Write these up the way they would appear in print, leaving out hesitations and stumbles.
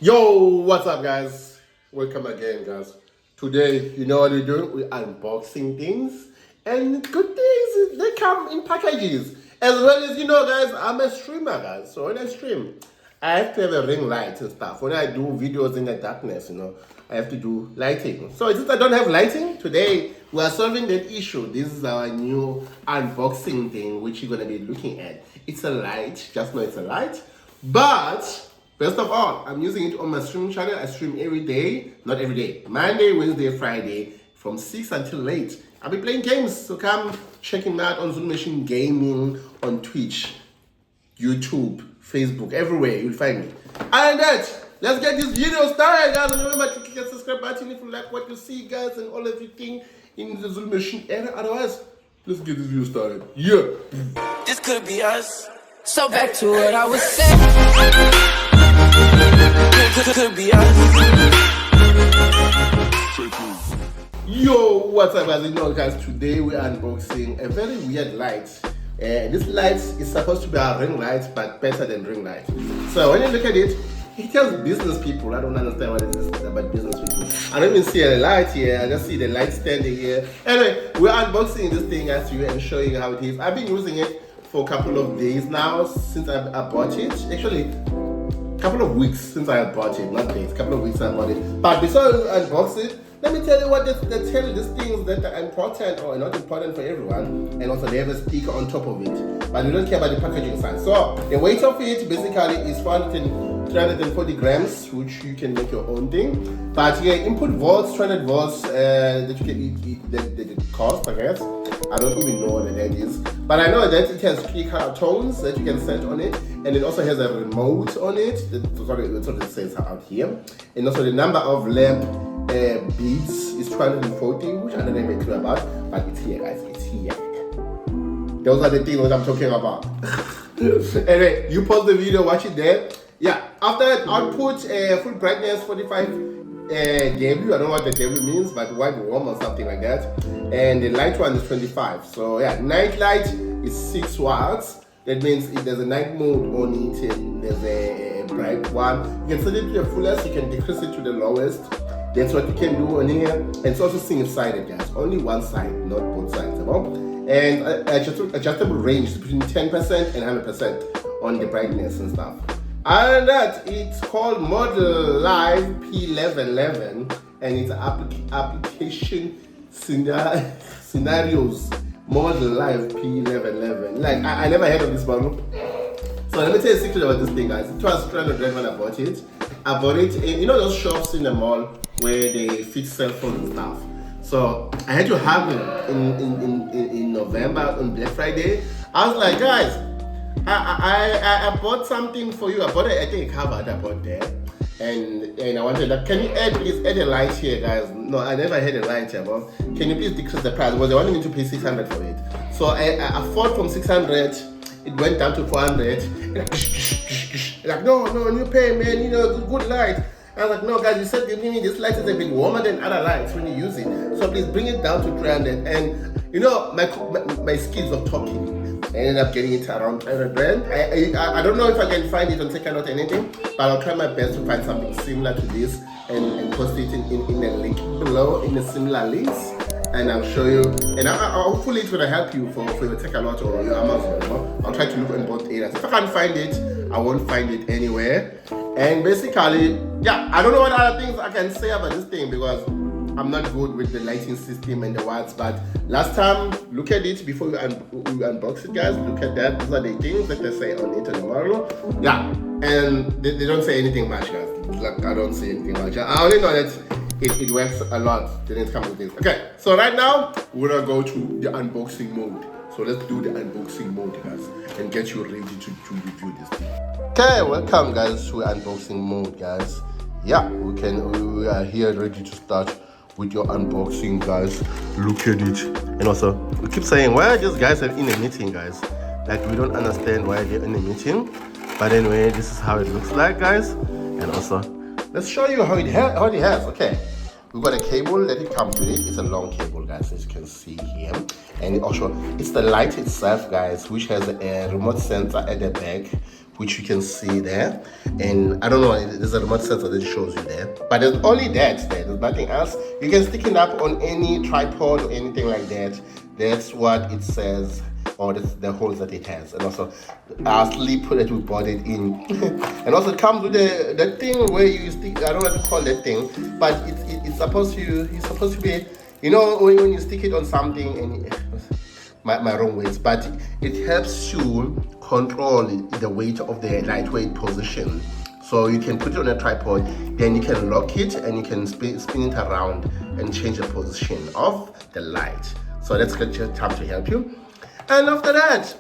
Yo, what's up, guys? Welcome again, guys. Today, you know what we're doing? We're unboxing things, and good things, they come in packages. As well as, guys, I'm a streamer, guys. So when I stream, I have to have a ring light and stuff. When I do videos in the darkness, I have to do lighting. So since I don't have lighting, today we are solving that issue. This is our new unboxing thing, which you're going to be looking at. It's a light, just know it's a light, but first of all, I'm using it on my streaming channel. I stream every day, not every day, Monday, Wednesday, Friday, from 6 until late. I'll be playing games, so come check me out on Zoom Machine Gaming, on Twitch, YouTube, Facebook, everywhere you'll find me. And that, let's get this video started, guys. And remember to click the subscribe button if you like what you see, guys, and all everything in the Zoom Machine era. Otherwise, let's get this video started. Yeah. This could be us. So back to what I was saying. Could be us. Yo, what's up, guys? Guys, today we're unboxing a very weird light. This light is supposed to be a ring light, but better than ring light. So when you look at it, it tells business people. I don't understand what it is about business people. I don't even see a light here. I just see the light standing here. Anyway, we're unboxing this thing as you and showing you how it is. I've been using it for a couple of days now since I bought it. Actually, a couple of weeks since I bought it, not days, a couple of weeks I bought it. But before I unbox it, let me tell you what they tell you these things that are important or not important for everyone. And also they have a sticker on top of it. But we don't care about the packaging side. So the weight of it basically is 340 grams, which you can make your own thing. But yeah, input volts, 200 volts that you can the cost, I guess. I don't even know what that is. But I know that it has 3 color tones that you can set on it. And it also has a remote on it. Sorry, that's what it says out here. And also the number of lamp beads is 240, which I don't know anything about. But it's here, guys. It's here. Those are the things that I'm talking about. Anyway, you pause the video, watch it there. Yeah, after that, output full brightness 45 W. I don't know what the W means, but white warm or something like that. And the light one is 25. So yeah, night light is 6 watts. That means if there's a night mode on it and there's a bright one, you can set it to the fullest, you can decrease it to the lowest. That's what you can do on here. And it's also single-sided, guys. Only one side, not both sides. And adjustable range between 10% and 100% on the brightness and stuff. And that, it's called Model Live P11, and it's application scenarios. Model Live P11. Like, I never heard of this model. So let me tell you a secret about this thing, guys. It was 300 when I bought it. I bought it in, those shops in the mall where they fix cell phones and stuff. So I had to have it in November on Black Friday. I was like, guys, I bought something for you. I bought a cover that I bought there. And I wanted that. Can you please add a light here, guys? No, I never had a light here, but can you please decrease the price? Because they wanted me to pay 600 for it. So I fought from 600, it went down to 400. Like, no, you pay, man, good light. I was like, no, guys, you said give me this light is a bit warmer than other lights when you use it. So please bring it down to 300. And my skills of talking, I ended up getting it around 300 rand. I don't know if I can find it on Second or anything, but I'll try my best to find something similar to this and post it in the link below in the similar links. And I'll show you, and hopefully it's gonna help you for your Takealot or your Amazon. I'll try to look in both areas. If I can't find it, I won't find it anywhere. And basically, yeah, I don't know what other things I can say about this thing because I'm not good with the lighting system and the watts. But last time, look at it before we unbox it, guys. Look at that. These are the things that they say on it on the model. Yeah, and they don't say anything much, guys. Like, I don't say anything much. I only know that it works a lot. Then it comes with this. Okay, so right now we're gonna go to the unboxing mode. So let's do the unboxing mode, guys, and get you ready to review this thing. Okay, welcome, guys, to unboxing mode, guys. Yeah, we are here ready to start with your unboxing, guys. Look at it. And also, we keep saying, why are these guys in a meeting, guys? Like, we don't understand why they're in a meeting. But anyway, this is how it looks like, guys. And also, let's show you how it has. Okay, we've got a cable that it comes with it. It's a long cable, guys, as you can see here. And also, it's the light itself, guys, which has a remote sensor at the back, which you can see there. And I don't know, there's a remote sensor that shows you there. But there's only that there, there's nothing else. You can stick it up on any tripod or anything like that. That's what it says, or that's the holes that it has. And also our sleep that we bought it in. And also it comes with the thing where you stick, I don't know what to call that thing, but it's supposed to be, you know, when you stick it on something, and my wrong words, but it helps you control the weight of the lightweight position. So you can put it on a tripod, then you can lock it and you can spin it around and change the position of the light. So that's going to time to help you. And after that,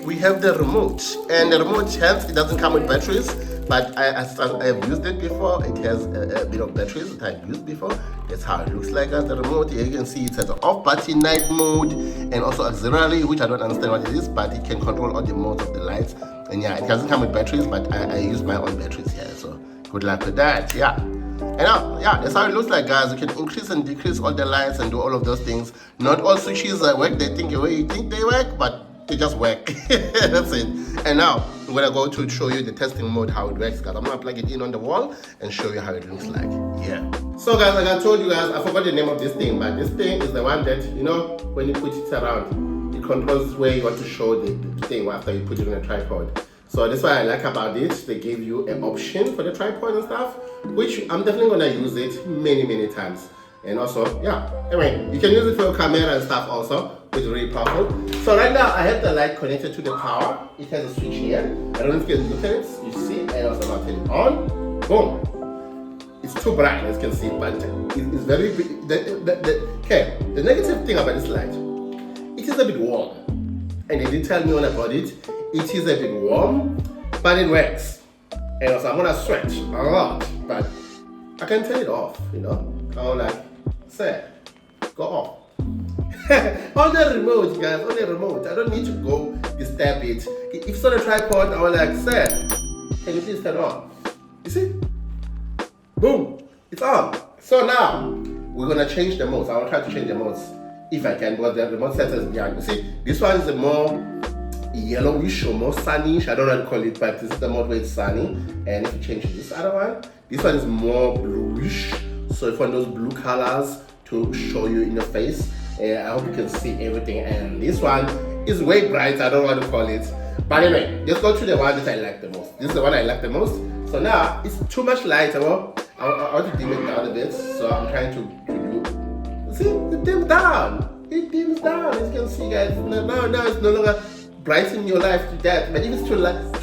we have the remote. And the remote helps, it doesn't come with batteries, but I have used it before. It has a bit of batteries that I've used before. That's how it looks like as the remote. Here you can see it has an off button, night mode, and also auxiliary, which I don't understand what it is, but it can control all the modes of the lights. And yeah, it doesn't come with batteries, but I use my own batteries here. So good luck with that, yeah. And now, yeah, that's how it looks like, guys. You can increase and decrease all the lights and do all of those things. Not all switches work the way you think they work, but they just work. That's it. And now I'm gonna go to show you the testing mode, how it works, guys. I'm gonna plug it in on the wall and show you how it looks like. Yeah. So guys, like I told you guys, I forgot the name of this thing, but this thing is the one that, you know, when you put it around, it controls where you want to show the thing after you put it on a tripod. So that's what I like about it. They give you an option for the tripod and stuff, which I'm definitely gonna use it many times. And also, yeah, anyway, you can use it for your camera and stuff also, which is really powerful. So right now I have the light connected to the power. It has a switch here. I don't know if you can look at it, you see, and also I'll turn it on. Boom. It's too bright, as you can see, but it's very big. Okay, the negative thing about this light, it is a bit warm. And they didn't tell me all about it. It is a bit warm, but it works. And also I'm gonna sweat a lot, but I can turn it off, you know. I'm like, say, go off. On the remote, guys, on the remote. I don't need to go disturb it. If it's on a tripod, I was like, say, can you please turn on? You see? Boom, it's on. So now, we're gonna change the modes. I will try to change the modes if I can, because the remote sensor is behind. You see, this one is a more yellowish or more sunnish, I don't know how to call it, but this is the mode where it's sunny. And if you change this other one, this one is more bluish, so if you want those blue colors to show you in your face, I hope you can see everything. And this one is way bright, I don't know how to call it, but anyway, let's go to the one that I like the most. This is the one I like the most. So now it's too much light. I want to dim it down a bit, so I'm trying to do, see, it dims down, as you can see, guys. Now it's no longer brighten your life to that, but if it's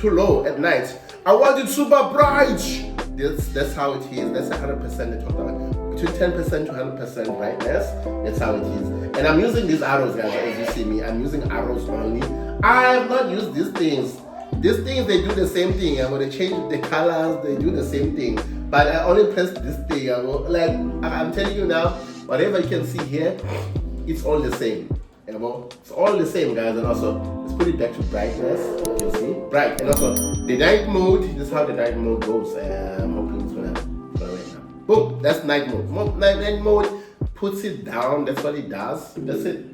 too low at night, I want it super bright. That's how it is. That's 100% the total. Between 10% to 100% brightness. That's how it is. And I'm using these arrows, guys. As you see me, I'm using arrows only. I have not used these things. These things, they do the same thing. I'm gonna change the colors. They do the same thing. But I only press this thing. I'm telling you now, whatever you can see here, it's all the same. It's all the same, guys. And also, let's put it back to brightness. You can see bright. And also the night mode, this is how the night mode goes. I'm hoping it's gonna right now. Boom, that's night mode. Night mode puts it down. That's what it does. That's it.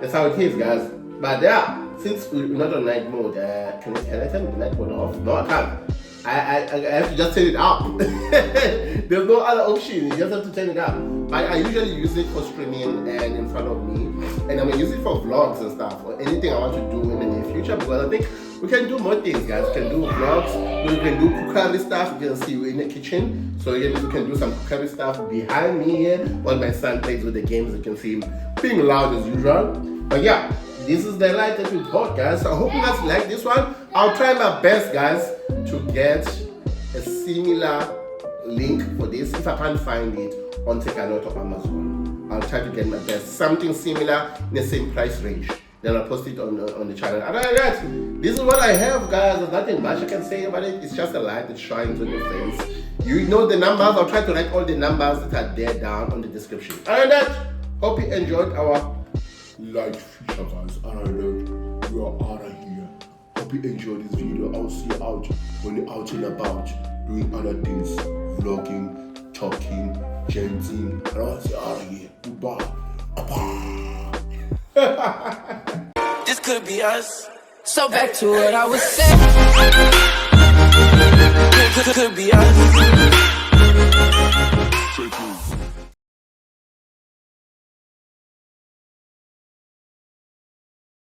That's how it is, guys. But yeah, since we're not on night mode, can I turn the night mode off? No, I can't. I have to just turn it up. There's no other option. You just have to turn it up. I usually use it for streaming and in front of me, and I'm gonna use it for vlogs and stuff, or anything I want to do in the near future, because I think we can do more things, guys. We can do vlogs, we can do cookery stuff. You can see we're in the kitchen, so we can do some cookery stuff behind me here while my son plays with the games. You can see him being loud as usual. But yeah, this is the light that we bought, guys. So I hope you guys like this one. I'll try my best, guys, to get a similar link for this. If I can't find it on Takeanote or Amazon, I'll try to get my best. Something similar in the same price range. Then I'll post it on the channel. Other than that, this is what I have, guys. There's nothing much I can say about it. It's just a light that shines on your face. You know the numbers. I'll try to write all the numbers that are there down on the description. Other than that, hope you enjoyed our light feature, guys. Other than that, we are out of here. Hope you enjoyed this video. I'll see you out when you're out and about doing other things, vlogging, talking, chanting. And I'll see you out of here. Goodbye. This could be us. So back to what I was saying. Could be us.